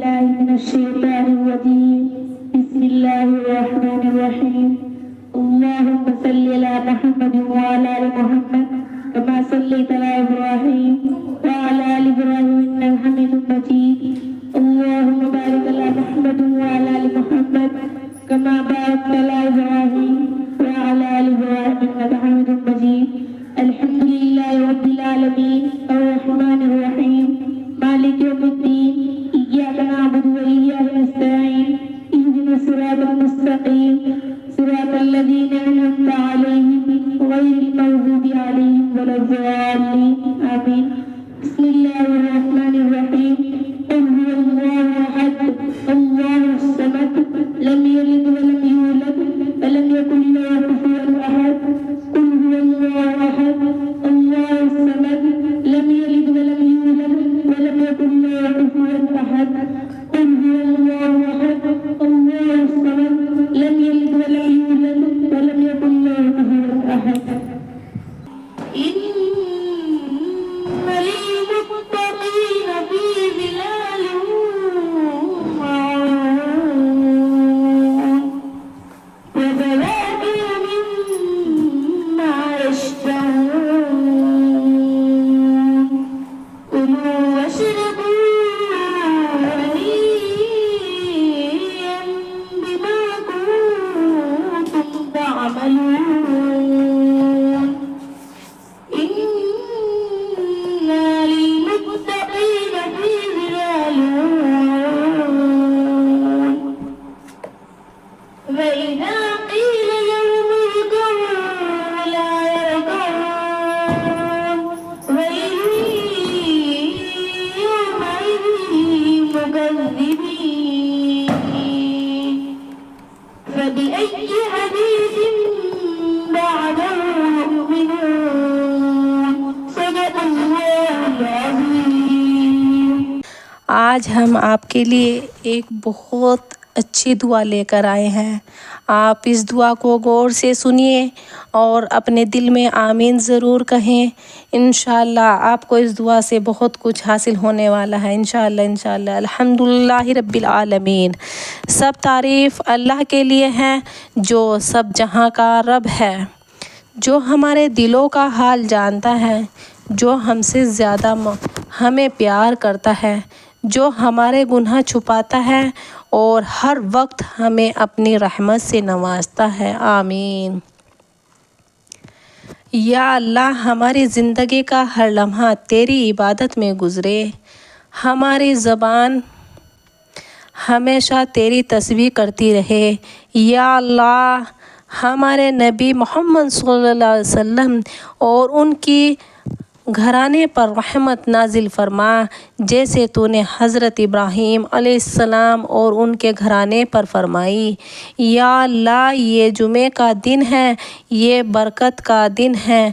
بالله من الشيطان الرجيم. بسم الله الرحمن الرحيم. اللهم صل على محمد وعلى آل محمد كما صليت على إبراهيم وعلى آل إبراهيم إنك حميد مجيد. اللهم بارك على محمد وعلى آل محمد كما باركت على إبراهيم وعلى آل إبراهيم إنك حميد مجيد. الحمد لله رب العالمين الرحمن الرحيم مالك يوم الدين. إياك نعبد وإياك نستعين. اهدنا الصراط المستقيم صراط الذين أنعمت عليهم غير المغضوب عليهم ولا الضالين. آمين. بسم الله الرحمن الرحيم. قل هو الله أحد الله الصمد لم يلد ولم يولد ولم يكن له كفوا أحد. قل هو الله أحد الله الصمد لم يلد ولم يولد ولم يكن له كفوا أحد. قل هو الله أحد الله الصمد لم يلد ولم يولد ولم يكن له كفوا أحد. إن للمتقين في ظلال وعيون وفواكه مما يشتهون. كلوا واشربوا هنيئا بما كنتم تعملون. إن للمتقين في ظلال وعيون. فإذا قيل لهم اركعوا لا يركعون. ويل يومئذ للمكذبين. فبأي حديث بعده يؤمنون. صدق الله العظيم. آج ہم آپ کے لیے ایک بہت اچھی دعا لے کر آئے ہیں. آپ اس دعا کو غور سے سنیے اور اپنے دل میں آمین ضرور کہیں. انشاءاللہ آپ کو اس دعا سے بہت کچھ حاصل ہونے والا ہے. انشاءاللہ. الحمدللہ رب العالمین. سب تعریف اللہ کے لیے ہے جو سب جہاں کا رب ہے، جو ہمارے دلوں کا حال جانتا ہے، جو ہم سے زیادہ ہمیں پیار کرتا ہے، جو ہمارے گناہ چھپاتا ہے اور ہر وقت ہمیں اپنی رحمت سے نوازتا ہے. آمین. یا اللہ، ہماری زندگی کا ہر لمحہ تیری عبادت میں گزرے. ہماری زبان ہمیشہ تیری تسبیح کرتی رہے. یا اللہ، ہمارے نبی محمد صلی اللہ علیہ وسلم اور ان کی گھرانے پر رحمت نازل فرما، جیسے تو نے حضرت ابراہیم علیہ السلام اور ان کے گھرانے پر فرمائی. یا اللہ، یہ جمعے کا دن ہے، یہ برکت کا دن ہے،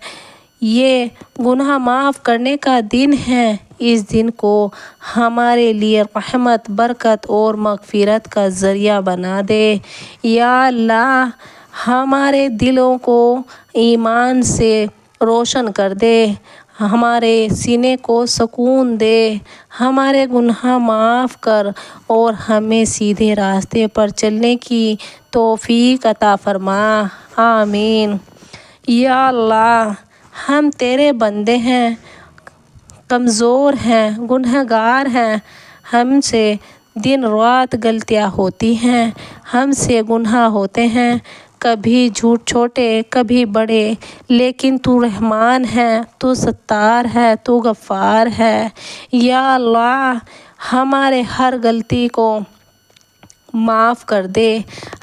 یہ گناہ معاف کرنے کا دن ہے. اس دن کو ہمارے لیے رحمت، برکت اور مغفرت کا ذریعہ بنا دے. یا اللہ، ہمارے دلوں کو ایمان سے روشن کر دے، ہمارے سینے کو سکون دے، ہمارے گناہ معاف کر اور ہمیں سیدھے راستے پر چلنے کی توفیق عطا فرما. آمین. یا اللہ، ہم تیرے بندے ہیں، کمزور ہیں، گنہگار ہیں. ہم سے دن رات غلطیاں ہوتی ہیں، ہم سے گناہ ہوتے ہیں، کبھی جھوٹ چھوٹے کبھی بڑے، لیکن تو رحمان ہے، تو ستار ہے، تو غفار ہے. یا اللہ، ہمارے ہر غلطی کو معاف کر دے،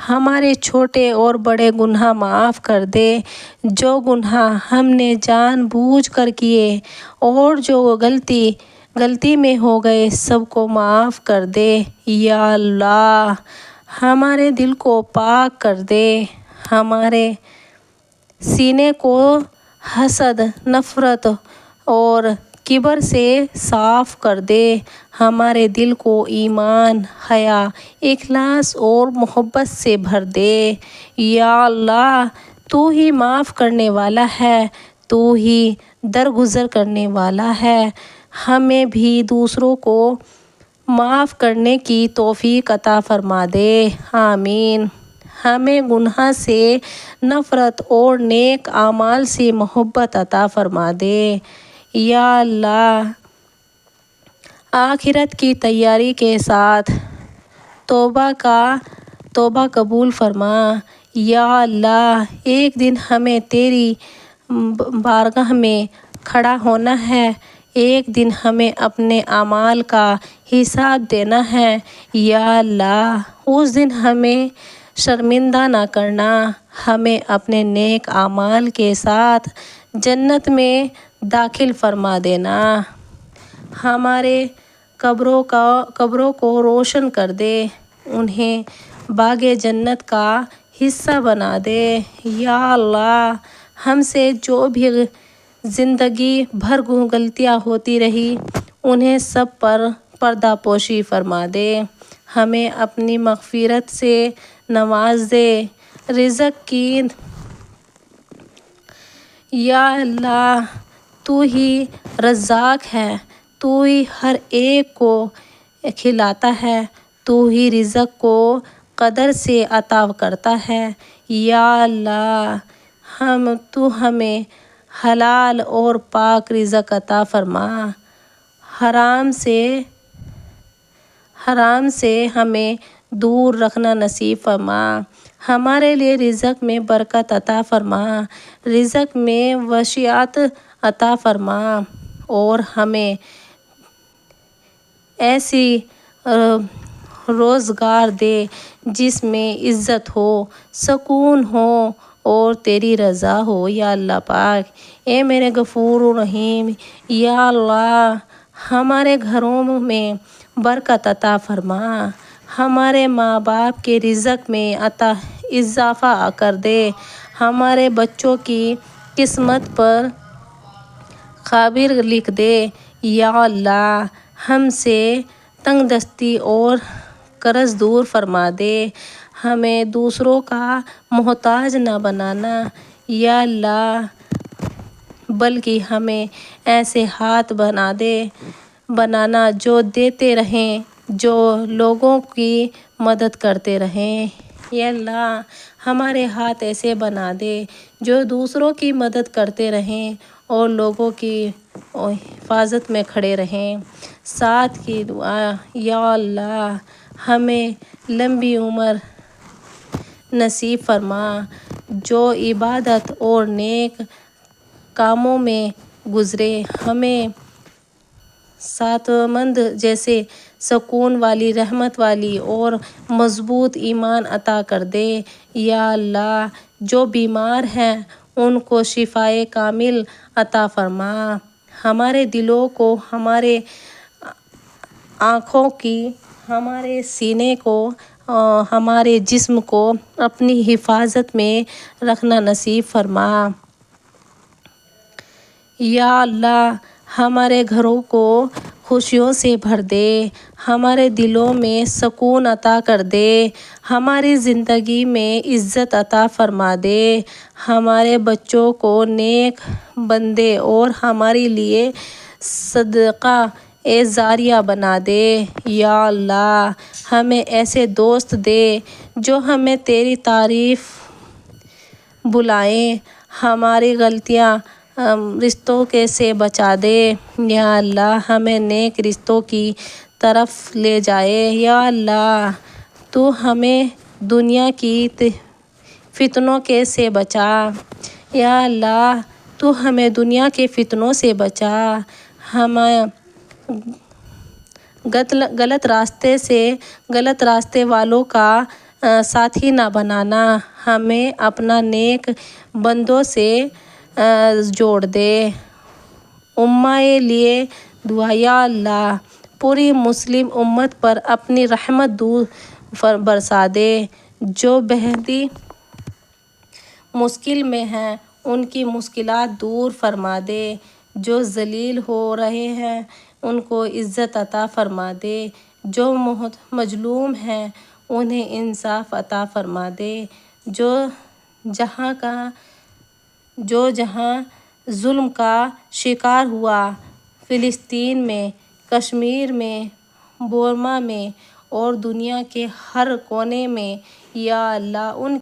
ہمارے چھوٹے اور بڑے گناہ معاف کر دے. جو گناہ ہم نے جان بوجھ کر کیے اور جو غلطی میں ہو گئے، سب کو معاف کر دے. یا اللہ، ہمارے دل کو پاک کر دے، ہمارے سینے کو حسد، نفرت اور کبر سے صاف کر دے. ہمارے دل کو ایمان، حیا، اخلاص اور محبت سے بھر دے. یا اللہ، تو ہی معاف کرنے والا ہے، تو ہی درگزر کرنے والا ہے. ہمیں بھی دوسروں کو معاف کرنے کی توفیق عطا فرما دے، آمین۔ ہمیں گناہ سے نفرت اور نیک اعمال سے محبت عطا فرما دے، یا اللہ۔ آخرت کی تیاری کے ساتھ توبہ قبول فرما، یا اللہ۔ ایک دن ہمیں تیری بارگاہ میں کھڑا ہونا ہے، ایک دن ہمیں اپنے اعمال کا حساب دینا ہے، یا اللہ۔ اس دن ہمیں شرمندہ نہ کرنا، ہمیں اپنے نیک اعمال کے ساتھ جنت میں داخل فرما دینا، ہمارے قبروں کو روشن کر دے، انہیں باغ جنت کا حصہ بنا دے، یا اللہ۔ ہم سے جو بھی زندگی بھر غلطیاں ہوتی رہی انہیں سب پر پردہ پوشی فرما دے، ہمیں اپنی مغفرت سے نواز دے، رزق کی، یا اللہ۔ تو ہی رزاق ہے، تو ہی ہر ایک کو کھلاتا ہے، تو ہی رزق کو قدر سے عطا کرتا ہے، یا اللہ۔ تو ہمیں حلال اور پاک رزق عطا فرما، حرام سے ہمیں دور رکھنا نصیب فرما، ہمارے لیے رزق میں برکت عطا فرما، رزق میں وسعت عطا فرما، اور ہمیں ایسی روزگار دے جس میں عزت ہو، سکون ہو اور تیری رضا ہو، یا اللہ پاک۔ اے میرے غفور الرحیم، یا اللہ۔ ہمارے گھروں میں برکت عطا فرما، ہمارے ماں باپ کے رزق میں اضافہ کر دے، ہمارے بچوں کی قسمت پر خیر لکھ دے، یا اللہ۔ ہم سے تنگ دستی اور قرض دور فرما دے، ہمیں دوسروں کا محتاج نہ بنانا، یا اللہ، بلکہ ہمیں ایسے ہاتھ بنانا جو دیتے رہیں، جو لوگوں کی مدد کرتے رہیں، یا اللہ۔ ہمارے ہاتھ ایسے بنا دے جو دوسروں کی مدد کرتے رہیں اور لوگوں کی حفاظت میں کھڑے رہیں۔ ساتھ کی دعا، یا اللہ۔ ہمیں لمبی عمر نصیب فرما، جو عبادت اور نیک کاموں میں گزرے، ہمیں سعادتمند جیسے سکون والی، رحمت والی اور مضبوط ایمان عطا کر دے، یا اللہ۔ جو بیمار ہیں ان کو شفائے کامل عطا فرما، ہمارے دلوں کو، ہمارے آنکھوں کی، ہمارے سینے کو، ہمارے جسم کو اپنی حفاظت میں رکھنا نصیب فرما، یا اللہ۔ ہمارے گھروں کو خوشیوں سے بھر دے، ہمارے دلوں میں سکون عطا کر دے، ہماری زندگی میں عزت عطا فرما دے، ہمارے بچوں کو نیک بندے اور ہمارے لیے صدقہ جاریہ بنا دے، یا اللہ۔ ہمیں ایسے دوست دے جو ہمیں تیری طرف بلائیں، ہماری غلطیاں رشتوں سے بچا دے، یا اللہ۔ ہمیں نیک رشتوں کی طرف لے جائے، یا اللہ۔ تو ہمیں دنیا کی فتنوں سے بچا، یا اللہ۔ تو ہمیں دنیا کے فتنوں سے بچا، ہمیں غلط راستے والوں کا ساتھی نہ بنانا، ہمیں اپنا نیک بندوں سے جوڑ دے۔ امہ لیے دعا، یا اللہ۔ پوری مسلم امت پر اپنی رحمت برسا دے، جو بہت مشکل میں ہیں ان کی مشکلات دور فرما دے، جو ذلیل ہو رہے ہیں ان کو عزت عطا فرما دے، جو مظلوم ہیں انہیں انصاف عطا فرما دے، جو جہاں ظلم کا شکار ہوا، فلسطین میں، کشمیر میں، بورما میں اور دنیا کے ہر کونے میں یا اللہ ان